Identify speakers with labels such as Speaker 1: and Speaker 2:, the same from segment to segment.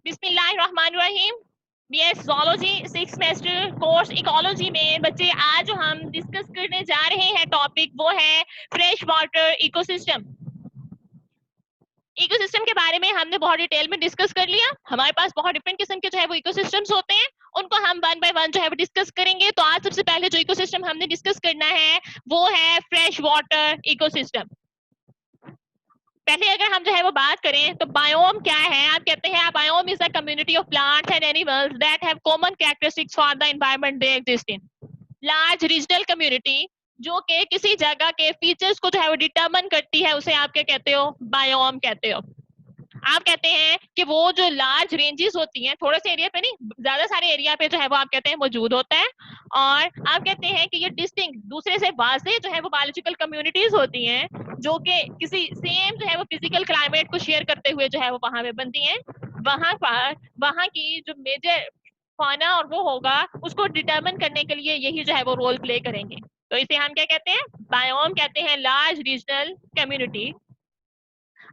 Speaker 1: बिस्मिल्लाहिर्रहमानिर्रहीम। BS zoology 6 semester course ecology में बच्चे आज जो हम डिस्कस करने जा रहे हैं टॉपिक वो है फ्रेश वाटर इकोसिस्टम। इकोसिस्टम के बारे में हमने बहुत डिटेल में डिस्कस कर लिया। हमारे पास बहुत डिफरेंट किस्म के जो है वो इकोसिस्टम्स होते हैं, उनको हम वन बाय वन जो है वो डिस्कस करेंगे। तो आज सबसे पहले जो इकोसिस्टम हमने डिस्कस करना है वो है फ्रेश वाटर इकोसिस्टम। पहले अगर हम जो है वो बात करें तो बायोम क्या है। आप कहते हैं biome is a community of plants and animals that have common characteristics for the environment they exist in. Large regional community जो कि किसी जगह के फीचर्स को जो है वो डिटरमिन करती है, उसे आप क्या कहते हो, बायोम कहते हो। आप कहते हैं कि वो जो लार्ज रेंजेस होती हैं, थोड़े से एरिया पे नहीं, ज्यादा सारे एरिया पे जो है वो आप कहते हैं मौजूद होता है। और आप कहते हैं कि ये डिस्टिंक्ट दूसरे से वाज़ेह जो है वो बायोलॉजिकल कम्युनिटीज होती हैं, जो कि किसी सेम जो है वो फिजिकल क्लाइमेट को शेयर करते हुए जो है वो वहां पे बनती हैं। वहां पर वहां की जो मेजर फाना और वो होगा, उसको डिटरमिन करने के लिए यही जो है वो रोल प्ले करेंगे। तो इसे हम क्या कहते हैं, बायोम कहते हैं, लार्ज रीजनल कम्युनिटी।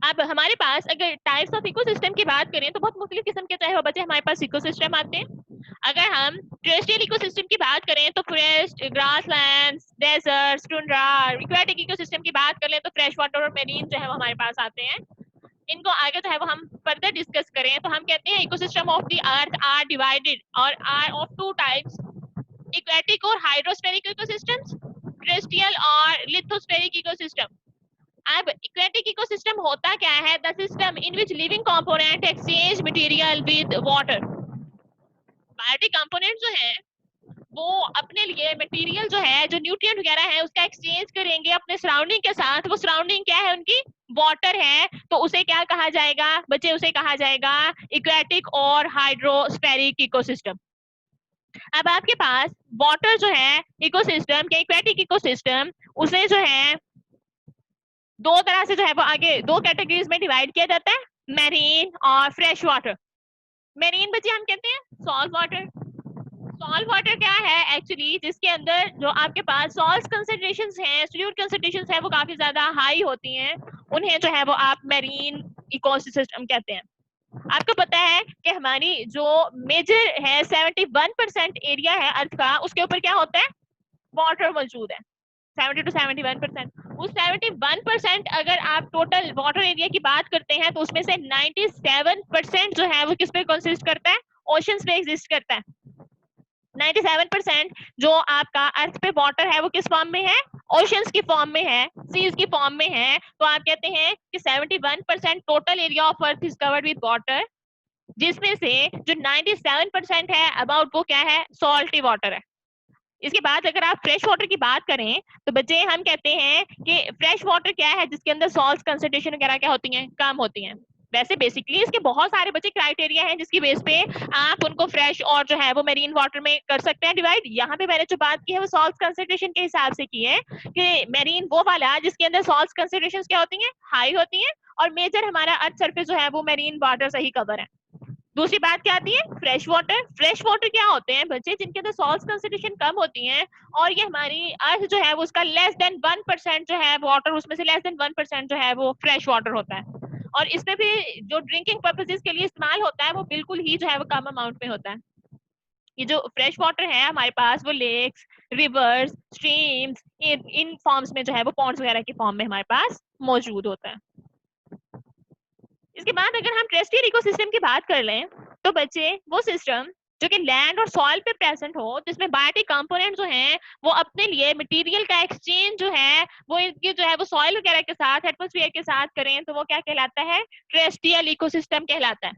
Speaker 1: अब हमारे पास अगर टाइप्स ऑफ इकोसिस्टम की बात करें तो बहुत मुख्तलिफ किस्म के चाहे वो बच्चे हमारे पास इकोसिस्टम आते हैं। अगर हम टेरेस्ट्रियल इकोसिस्टम की बात करें तो forest, grasslands, deserts, tundra. Aquatic ecosystem की बात कर लें तो फ्रेश वाटर और मेरीन जो है वो हमारे पास आते हैं। इनको आगे जो है वो हम फर्दर डिस्कस करें तो हम कहते हैं ecosystem of the earth are divided और are of two types, aquatic और हाइड्रोस्फेरिक इकोसिस्टम्स, टेरेस्ट्रियल और लिथोस्फेरिक इकोसिस्टम। अब एक्वेटिक इकोसिस्टम होता क्या है, the system in which living component exchange material with water. Biotic component जो है वो अपने लिए मटेरियल जो है, जो न्यूट्रिएंट वगैरह है, उसका एक्सचेंज करेंगे अपने सराउंडिंग के साथ। वो सराउंडिंग क्या है उनकी, वाटर है। तो उसे क्या कहा जाएगा बच्चे, उसे कहा जाएगा एक्वेटिक और हाइड्रोस्फेरिक इकोसिस्टम। अब आपके पास वाटर जो है इकोसिस्टम के एक्वेटिक इकोसिस्टम, उसे जो है दो तरह से जो है वो आगे दो कैटेगरीज में डिवाइड किया जाता है, मैरीन और फ्रेश वाटर। मैरीन बच्चे हम कहते हैं सॉल्ट वाटर। सॉल्ट वाटर क्या है एक्चुअली, जिसके अंदर जो आपके पास सॉल्ट कंसंट्रेशंस हैं, सोल्यूट कंसंट्रेशंस है वो काफी ज्यादा हाई होती हैं, उन्हें जो है वो आप मैरीन इकोसिस्टम कहते हैं। आपको पता है कि हमारी जो मेजर है 71% एरिया है अर्थ का, उसके ऊपर क्या होता है, वाटर मौजूद है। 70 to 71%। उस 71% अगर आप टोटल वाटर एरिया की बात करते हैं तो उसमें से 97% जो है वो किस पे कंसिस्ट करता है, ओशंस पे एग्जिस्ट करता है। 97% जो आपका अर्थ पे वाटर है वो किस फॉर्म में है, ओशंस की फॉर्म में है, सीज की फॉर्म में है। तो आप कहते हैं कि 71% total area of earth is covered with water, जिसमें से जो 97% है अबाउट वो क्या है, सॉल्टी वाटर है। इसके बाद अगर आप फ्रेश वाटर की बात करें तो बच्चे हम कहते हैं कि फ्रेश वाटर क्या है, जिसके अंदर सॉल्ट कंसंट्रेशन वगैरह क्या होती हैं, कम होती हैं। वैसे बेसिकली इसके बहुत सारे बच्चे क्राइटेरिया हैं जिसकी बेस पे आप उनको फ्रेश और जो है वो मेरीन वाटर में कर सकते हैं डिवाइड। यहाँ पे मैंने जो बात की है वो सॉल्ट कंसंट्रेशन के हिसाब से की है कि मेरीन वो वाला जिसके अंदर सॉल्ट कंसंट्रेशन क्या होती हैं, हाई होती हैं, और मेजर हमारा अर्थ सरफेस जो है वो मेरीन वाटर से ही कवर है। दूसरी बात क्या आती है, फ्रेश वाटर। फ्रेश वाटर क्या होते हैं बच्चे, जिनके अंदर सॉल्ट कंसंट्रेशन कम होती हैं और ये हमारी अर्थ जो है वो उसका लेस देन 1% जो है वाटर, उसमें से लेस देन 1% जो है वो फ्रेश वाटर होता है। और इसमें भी जो ड्रिंकिंग पर्पसेस के लिए इस्तेमाल होता है वो बिल्कुल ही जो है वो कम अमाउंट में होता है। ये जो फ्रेश वाटर है हमारे पास वो लेक्स, रिवर्स, स्ट्रीम्स, इन फॉर्म्स में जो है वो पॉन्ड्स वगैरह के फॉर्म में हमारे पास मौजूद होता है। इसके बाद अगर हम टेरेस्ट्रियल इकोसिस्टम की बात कर लें तो बच्चे वो सिस्टम जो कि लैंड और सॉइल पे प्रेजेंट हो, जिसमें बायोटिक कंपोनेंट जो हैं वो अपने लिए मटेरियल का एक्सचेंज जो है वो इनके जो है वो सॉइल वगैरह के साथ, एटमॉस्फेयर के साथ करें, तो वो क्या कहलाता है, टेरेस्ट्रियल इकोसिस्टम कहलाता है।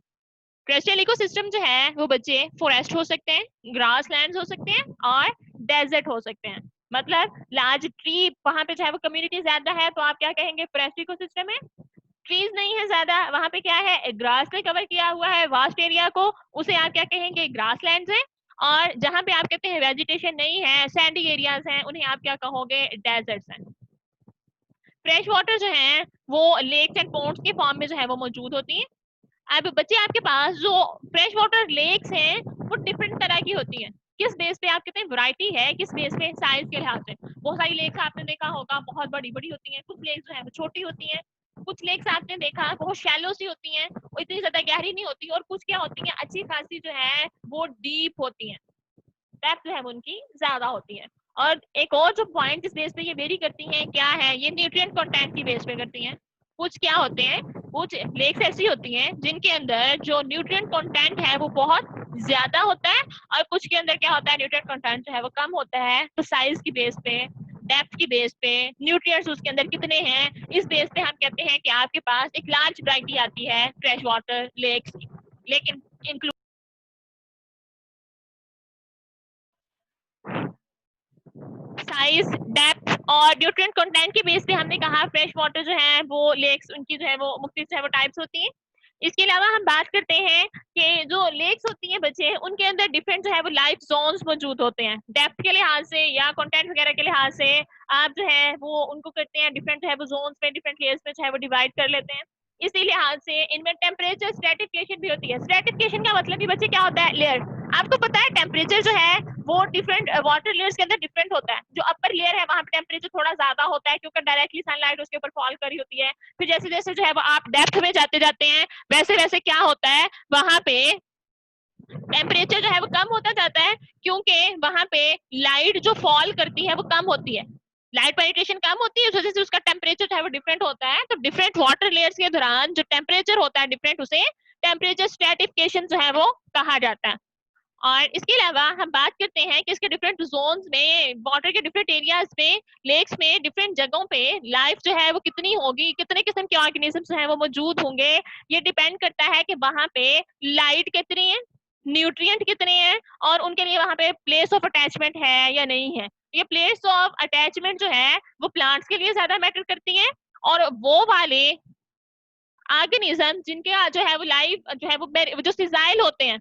Speaker 1: टेरेस्ट्रियल इकोसिस्टम जो है वो बच्चे फॉरेस्ट हो सकते हैं, ग्रास लैंड हो सकते हैं और डेजर्ट हो सकते हैं। मतलब लार्ज ट्री वहां पे जो है वो कम्युनिटी ज्यादा है तो आप क्या कहेंगे, फॉरेस्ट इकोसिस्टम है। ट्रीज नहीं है ज्यादा, वहां पे क्या है, ग्रास ने कवर किया हुआ है वास्ट एरिया को, उसे आप क्या कहेंगे, ग्रास लैंड है। और जहां पे आप कहते हैं वेजिटेशन नहीं है, सैंडी एरियाज हैं, उन्हें आप क्या कहोगे, डेजर्ट्स हैं। फ्रेश वाटर जो है वो लेक्स एंड पॉन्ड्स के फॉर्म में जो है वो मौजूद होती हैं। अब बच्चे आपके पास जो फ्रेश वाटर लेक्स हैं वो डिफरेंट तरह की होती हैं। किस बेस पे आप कहते हैं वैरायटी है, किस बेस पे, साइज के लिहाज से। बहुत सारी लेक्स आपने देखा होगा बहुत बड़ी बड़ी होती हैं, कुछ लेक्स जो है वो छोटी होती हैं। कुछ लेक्स आपने देखा बहुत शैलो सी होती हैं, वो इतनी ज्यादा गहरी नहीं होती, और कुछ क्या होती हैं अच्छी खासी जो है वो डीप होती हैं, डेप्थ जो है वो उनकी ज्यादा होती है। और एक और जो पॉइंट इस बेस पे ये वेरी करती हैं क्या है, ये न्यूट्रिएंट कंटेंट की बेस पे करती हैं। कुछ क्या होते हैं, कुछ लेक्स ऐसी होती हैं जिनके अंदर जो न्यूट्रिएंट कंटेंट है वो बहुत ज्यादा होता है, और कुछ के अंदर क्या होता है न्यूट्रिएंट कंटेंट जो है वो कम होता है। तो साइज की बेस पे, डेप्थ की बेस पे, न्यूट्रिएंट्स उसके अंदर कितने हैं, इस बेस पे हम कहते हैं कि आपके पास एक लार्ज वैरायटी आती है फ्रेश वाटर लेक्स की। लेकिन इंक्लूड साइज, डेप्थ और न्यूट्रिएंट कंटेंट के बेस पे हमने कहा फ्रेश वाटर जो है वो लेक्स उनकी जो है वो मुख्तलिफ जो है वो टाइप्स होती हैं। इसके अलावा हम बात करते हैं कि जो लेक्स होती हैं बच्चे, उनके अंदर डिफरेंट जो है वो लाइफ जोन्स मौजूद होते हैं, डेप्थ के लिहाज से या कंटेंट वगैरह के लिहाज से। आप जो है वो उनको करते हैं डिफरेंट जो है वो जोन्स पे, डिफरेंट लेयर्स पे जो है वो डिवाइड कर लेते हैं। इसी लिहाज से इनमें टेम्परेचर स्ट्रेटिफिकेशन भी होती है। स्ट्रेटिफिकेशन का मतलब भी बच्चे क्या होता है, लेयर। आपको पता है टेम्परेचर जो है वो डिफरेंट वाटर लेयर्स के अंदर डिफरेंट होता है। जो अपर लेयर है वहां पे टेम्परेचर थोड़ा ज्यादा होता है क्योंकि डायरेक्टली सनलाइट उसके ऊपर फॉल कर रही होती है। फिर जैसे जैसे जो है वो आप डेप्थ में जाते जाते हैं वैसे वैसे क्या होता है, वहां पे टेम्परेचर जो है वो कम होता जाता है, क्योंकि वहां पे लाइट जो फॉल करती है वो कम होती है, लाइट पेनिट्रेशन कम होती है, इस वजह से उसका टेम्परेचर जो है वो डिफरेंट होता है। तो डिफरेंट वाटर लेयर्स के दौरान जो टेम्परेचर होता है डिफरेंट, उसे टेम्परेचर स्ट्रेटिफिकेशन जो है वो कहा जाता है। और इसके अलावा हम बात करते हैं कि इसके डिफरेंट जोन्स में, वाटर के डिफरेंट एरियाज में, लेक्स में, डिफरेंट जगहों पे लाइफ जो है वो कितनी होगी, कितने किस्म के ऑर्गेनिजम्स जो है वो मौजूद होंगे। ये डिपेंड करता है कि वहां पे लाइट कितनी है, न्यूट्रिएंट कितने हैं, और उनके लिए वहां पे प्लेस ऑफ अटैचमेंट है या नहीं है। ये प्लेस ऑफ अटैचमेंट जो है वो प्लांट्स के लिए ज्यादा मैटर करती है, और वो वाले ऑर्गेनिज्म जिनके जो है वो लाइफ जो है वो जो सिजाइल होते हैं,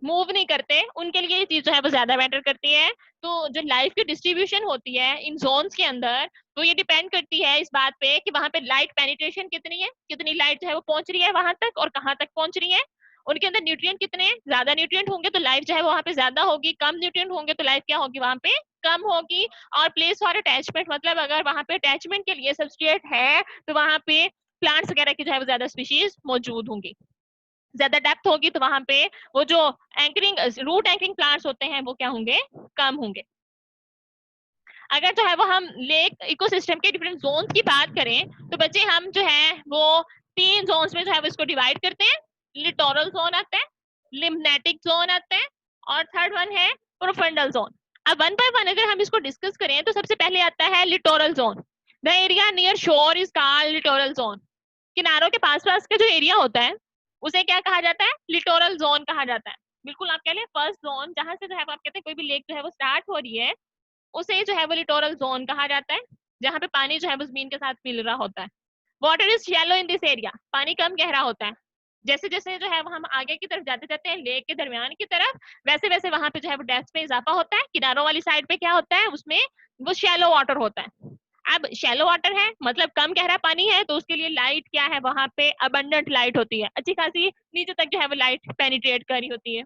Speaker 1: मूव नहीं करते, उनके लिए ये चीज जो है वो ज्यादा मैटर करती है। तो जो लाइफ की डिस्ट्रीब्यूशन होती है इन जोन्स के अंदर, तो ये डिपेंड करती है इस बात पे कि वहां पे लाइट पेनिट्रेशन कितनी है, कितनी लाइट जो है वो पहुंच रही है वहां तक और कहाँ तक पहुंच रही है। उनके अंदर न्यूट्रिएंट कितने हैं, ज्यादा न्यूट्रिएंट होंगे तो लाइट जो है वो वहां पे ज्यादा होगी, कम न्यूट्रिएंट होंगे तो लाइट क्या होगी वहां पे कम होगी। और प्लेस फॉर अटैचमेंट मतलब अगर वहां पे अटैचमेंट के लिए सबस्ट्रेट है तो वहां पे प्लांट्स वगैरह की जो है वो ज्यादा स्पीशीज मौजूद होंगी। ज्यादा डेप्थ होगी तो वहां पे वो जो एंकरिंग रूट एंकरिंग प्लांट्स होते हैं वो क्या होंगे, कम होंगे। अगर जो है वो हम लेक इकोसिस्टम के डिफरेंट जोन की बात करें तो बच्चे हम जो है वो 3 जोन्स में जो है वो इसको डिवाइड करते हैं। लिटोरल जोन आता है, लिम्फेटिक जोन आता है, और थर्ड वन है प्रोफंडल जोन। अब वन बाय वन अगर हम इसको डिस्कस करें तो सबसे पहले आता है littoral zone. The area near शोर इज कॉल्ड लिटोरल जोन। किनारों के पास पास का जो एरिया होता है उसे क्या कहा जाता है, लिटोरल जोन कहा जाता है। बिल्कुल आप कह लें फर्स्ट जोन जहां से जो है वो आप कहते हैं कोई भी लेक जो है वो स्टार्ट हो रही है, उसे जो है वो लिटोरल जोन कहा जाता है, जहाँ पे पानी जो है वो जमीन के साथ मिल रहा होता है। Water is shallow in this area, पानी कम गहरा होता है। जैसे जैसे जो है वो हम आगे की तरफ जाते जाते हैं लेक के दरमियान की तरफ, वैसे वैसे वहां पे जो है वो डेप्थ में इजाफा होता है। किनारों वाली साइड पे क्या होता है, उसमें वो शैलो वाटर होता है। अब शैलो वाटर है मतलब कम गहरा पानी है, तो उसके लिए लाइट क्या है, वहां पे अबंडेंट लाइट होती है, अच्छी खासी नीचे तक जो है वो लाइट पेनिट्रेट कर रही होती है।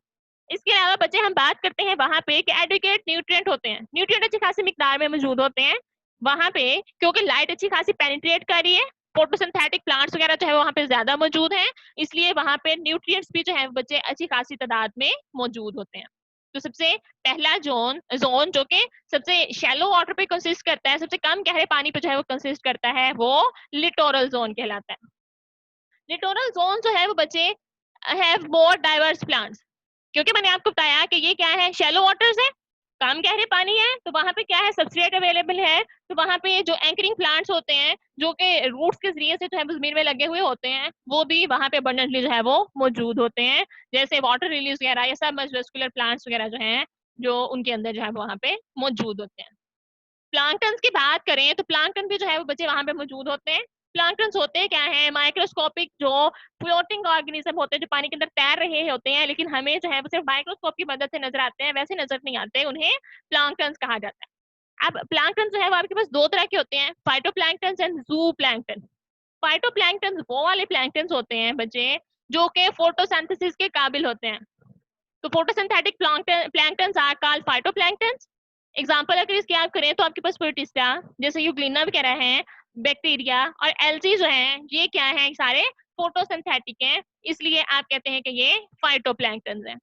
Speaker 1: इसके अलावा बच्चे हम बात करते हैं वहां पे कि एडिक्वेट न्यूट्रिएंट होते हैं, न्यूट्रिएंट अच्छी खासी मिकदार में मौजूद होते हैं वहां पे, क्योंकि लाइट अच्छी खासी पेनिट्रेट कर रही है। फोटोसिंथेटिक प्लांट्स वगैरह जो है वहां पे ज्यादा मौजूद हैं, इसलिए वहां पे न्यूट्रिएंट्स भी जो है बच्चे अच्छी खासी तादाद में मौजूद होते हैं। तो सबसे पहला जोन जोन जो कि सबसे शैलो वाटर पे कंसिस्ट करता है, सबसे कम गहरे पानी पे जो है वो कंसिस्ट करता है, वो लिटोरल जोन कहलाता है। लिटोरल जोन जो है वो बच्चे हैव मोर डाइवर्स प्लांट्स, क्योंकि मैंने आपको बताया कि ये क्या है, शैलो वाटर्स है, कम गहरे पानी है, तो वहां पे क्या है, सबस्ट्रेट अवेलेबल है। तो वहां पे जो एंकरिंग प्लांट्स होते हैं जो कि रूट्स के जरिए से जो है जमीन में लगे हुए होते हैं, वो भी वहां पे अबंडेंटली जो है वो मौजूद होते हैं। जैसे वाटर रिलीज वगैरह, ये सब मस्कुलर प्लांट्स वगैरह जो हैं जो उनके अंदर जो है वहां पे मौजूद होते हैं। प्लांक्टन्स की बात करें तो प्लांक्टन भी जो है वो बच्चे वहां पे मौजूद होते हैं। प्लांक्टन्स होते क्या है, माइक्रोस्कोपिक जो फ्लोटिंग ऑर्गेनिज्म होते हैं जो पानी के अंदर तैर रहे होते हैं, लेकिन हमें जो है वो सिर्फ माइक्रोस्कोप की मदद से नजर आते हैं, वैसे नजर नहीं आते, उन्हें प्लांक्टन्स कहा जाता है। अब प्लांक्टन जो है वो आपके पास दो तरह के होते हैं, फाइटोप्लैंक्टन एंड जू प्लैंक्टन। फाइटोप्लैंक्टन वो वाले प्लैंक्टन होते हैं बच्चे जो कि फोटोसिंथेसिस के काबिल होते हैं। तो photosynthetic planktons are called phytoplanktons. Example अगर इसकी आप करें तो आपके पास प्रोटिस्टा जैसे यूग्लिना वगैरह हैं, बैक्टीरिया और एल्गी जो है ये क्या है, सारे फोटोसिंथेटिक हैं, इसलिए आप कहते हैं कि ये फाइटोप्लैंक्टन है।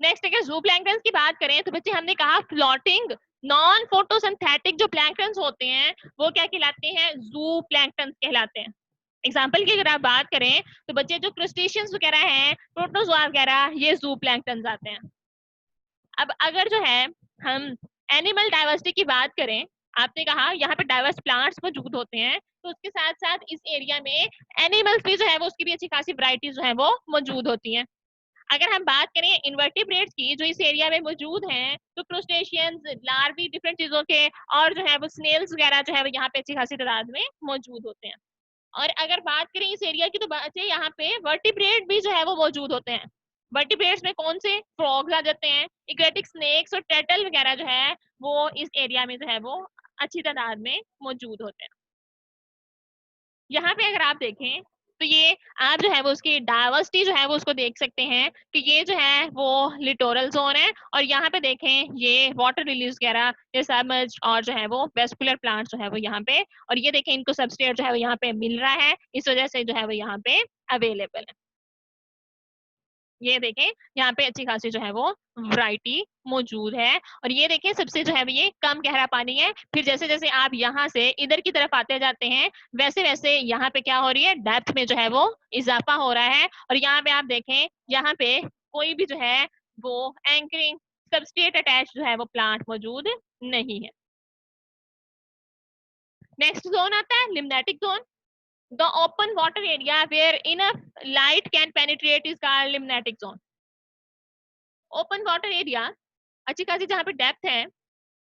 Speaker 1: नेक्स्ट है जू प्लैंक्टन की बात करें तो बच्चे हमने कहा फ्लोटिंग नॉन फोटोसिंथेटिक जो प्लैंक्टन होते हैं वो क्या कहलाते हैं, जू प्लैंक्टन कहलाते हैं। एग्जाम्पल की अगर आप बात करें तो बच्चे जो क्रुस्टेशियंस वगैरह हैं, प्रोटोजोआ वगैरह, ये जू प्लैंक्टन आते हैं। अब अगर जो है हम एनिमल डाइवर्सिटी की बात करें, आपने कहा यहाँ पे डाइवर्स प्लांट्स मौजूद होते हैं, तो उसके साथ साथ इस एरिया में एनिमल्स भी जो है वो उसकी भी अच्छी खासी वैरायटीज जो है वो मौजूद होती हैं। अगर हम बात करें इन्वर्टिब्रेट्स की जो इस एरिया में मौजूद हैं, तो क्रुस्टेशियंस, लार्वी, डिफरेंट चीजों के, और जो है वो स्नेल्स वगैरह जो है वो यहाँ पे अच्छी खासी तादाद में मौजूद होते हैं। और अगर बात करें इस एरिया की तो बच्चे यहाँ पे वर्टिब्रेट भी जो है वो मौजूद होते हैं। वर्टिब्रेट्स में कौन से, फ्रॉग्स आ जाते हैं, इक्वेटिक स्नेक्स और टर्टल वगैरह जो है वो इस एरिया में जो है वो अच्छी तादाद में मौजूद होते हैं। यहाँ पे अगर आप देखें तो ये आप जो है वो उसकी डाइवर्सिटी जो है वो उसको देख सकते हैं कि ये जो है वो लिटोरल जोन है, और यहाँ पे देखें ये वाटर लिलीज वगैरह, ये सबमर्ज्ड और जो है वो वेस्कुलर प्लांट जो है वो यहाँ पे, और ये देखें इनको सबस्ट्रेट जो है वो यहाँ पे मिल रहा है, इस वजह से जो है वो यहाँ पे अवेलेबल है। ये देखें यहाँ पे अच्छी खासी जो है वो वैरायटी मौजूद है, और ये देखें सबसे जो है ये कम गहरा पानी है। फिर जैसे जैसे आप यहाँ से इधर की तरफ आते जाते हैं वैसे वैसे यहाँ पे क्या हो रही है, डेप्थ में जो है वो इजाफा हो रहा है। और यहाँ पे आप देखें यहाँ पे कोई भी जो है वो एंकरिंग सबस्ट्रेट अटैच जो है वो प्लांट मौजूद नहीं है। नेक्स्ट जोन आता है limnetic zone. The open water area where enough light can penetrate is called limnetic zone. Open water area अच्छी खासी जहाँ पे डेप्थ है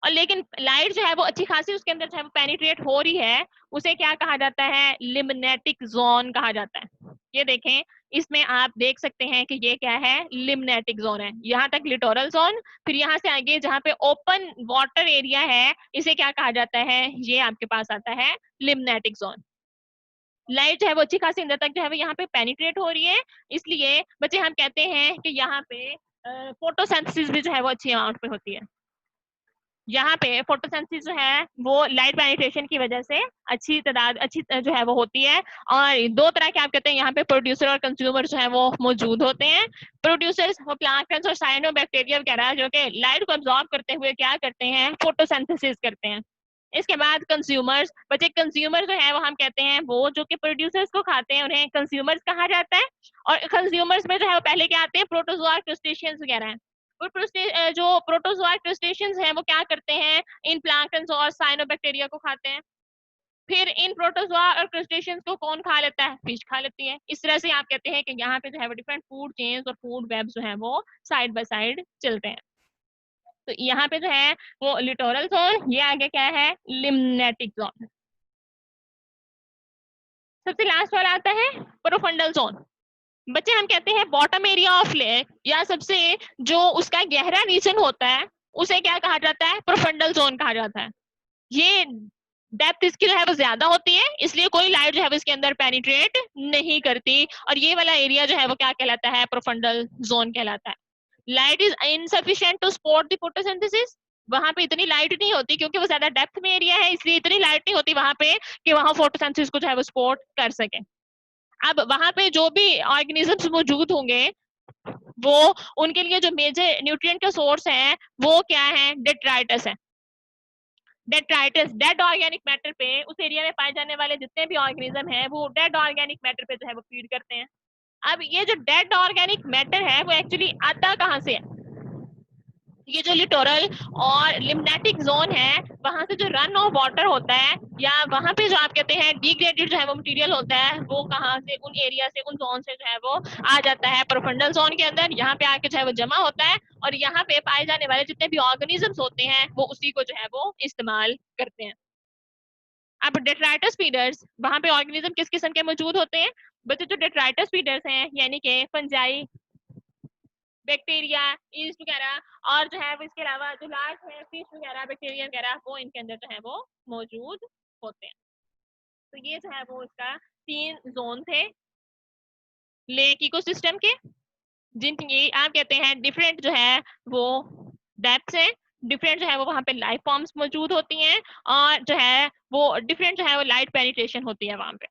Speaker 1: और लेकिन लाइट जो है वो अच्छी खासी उसके अंदर जो है वो पेनिट्रेट हो रही है, उसे क्या कहा जाता है, लिम्नेटिक जोन कहा जाता है। ये देखें इसमें आप देख सकते हैं कि ये क्या है, लिम्नेटिक जोन है। यहाँ तक लिटोरल जोन, फिर यहाँ से आगे जहाँ पे ओपन वाटर एरिया है इसे क्या कहा जाता है, ये आपके पास आता है लिम्नेटिक जोन। लाइट जो है वो अच्छी खासी अंदर तक जो है वो यहाँ पे पेनिट्रेट हो रही है, इसलिए बच्चे हम कहते हैं कि यहाँ पे फोटोसिंथेसिस भी जो है वो अच्छी अमाउंट पे होती है। यहाँ पे फोटोसिंथेसिस जो है वो लाइट पेनिट्रेशन की वजह से अच्छी तादाद अच्छी जो है वो होती है। और दो तरह के आप कहते हैं यहाँ पे प्रोड्यूसर और कंज्यूमर जो है वो मौजूद होते हैं। प्रोड्यूसर्स वो प्लांट्स और साइनोबैक्टीरिया वगैरह जो कि लाइट को अब्सॉर्ब करते हुए क्या करते हैं, फोटोसिंथेसिस करते हैं। इसके बाद कंज्यूमर्स, बच्चे कंज्यूमर जो है वो हम कहते हैं वो जो कि प्रोड्यूसर्स को खाते हैं उन्हें कंज्यूमर्स कहा जाता है। और कंज्यूमर्स में जो है वो पहले क्या आते हैं, प्रोटोजोआ, क्रस्टेशियंस वगैरह हैं। और जो प्रोटोजोआ क्रस्टेशियंस हैं वो क्या करते हैं, इन प्लैंक्टन्स और साइनोबैक्टीरिया को खाते हैं। फिर इन प्रोटोजोआ और क्रस्टेशियंस को कौन खा लेता है, फिश खा लेती है। इस तरह से आप कहते हैं कि यहाँ पे जो है वो डिफरेंट फूड चेन्स और फूड वेब जो है वो साइड बाय साइड चलते हैं। तो यहाँ पे जो है वो लिटोरल जोन, ये आगे क्या है, लिम्नेटिक जोन। सबसे लास्ट वाला आता है प्रोफंडल जोन। बच्चे हम कहते हैं बॉटम एरिया ऑफ लेक या सबसे जो उसका गहरा रीजन होता है उसे क्या कहा जाता है, प्रोफंडल जोन कहा जाता है। ये डेप्थ इसकी जो है वो ज्यादा होती है, इसलिए कोई लाइट जो है वो इसके अंदर पेनिट्रेट नहीं करती, और ये वाला एरिया जो है वो क्या कहलाता है, प्रोफंडल जोन कहलाता है। Light is insufficient to support the photosynthesis. वहां पे इतनी लाइट नहीं होती क्योंकि वो ज्यादा डेप्थ में एरिया है, इसलिए इतनी लाइट नहीं होती वहां पे कि वहां फोटोसिंथेसिस को जो है वो सपोर्ट कर सके। अब वहां पे जो भी ऑर्गेनिजम्स मौजूद होंगे वो उनके लिए जो मेजर न्यूट्रिएंट का सोर्स है वो क्या है, डेट्राइटस है। डेट्राइटस डेड ऑर्गेनिक मैटर पे उस एरिया में पाए जाने वाले जितने भी ऑर्गेनिज्म है वो डेड ऑर्गेनिक मैटर पे जो है वो फीड करते हैं। अब ये जो डेड ऑर्गेनिक मैटर है वो एक्चुअली आता कहाँ से है, ये जो लिटोरल और लिम्नेटिक जोन है वहां से जो रन ऑफ वाटर होता है या वहां पे जो आप कहते हैं डिग्रेडेड जो है वो मटेरियल होता है वो कहाँ से, उन एरिया से, उन जोन से जो है वो आ जाता है प्रोफंडल जोन के अंदर, यहाँ पे आके जो है वो जमा होता है, और यहाँ पे पाए जाने वाले जितने भी ऑर्गेनिजम्स होते हैं वो उसी को जो है वो इस्तेमाल करते हैं। अब डेट्राइटस फीडर्स, वहां पे ऑर्गेनिज्म किस किस्म के मौजूद होते हैं, बच्चे जो डेट्राइटस फीडर्स हैं यानी कि फंजाई, बैक्टीरिया, ईस्ट वगैरह, और जो है वो इसके अलावा जो लार्ज है फिश वगैरह, बैक्टीरिया वगैरह, वो इनके अंदर जो है वो मौजूद होते हैं। तो ये जो है वो इसका 3 जोन थे लेक इकोसिस्टम के, जिन ये आप कहते हैं डिफरेंट जो है वो डेप्थ है, डिफरेंट जो है वो वहाँ पे लाइफ फॉर्म्स मौजूद होती हैं, और जो है वो डिफरेंट जो है वो लाइट पेनिट्रेशन होती है वहाँ पे।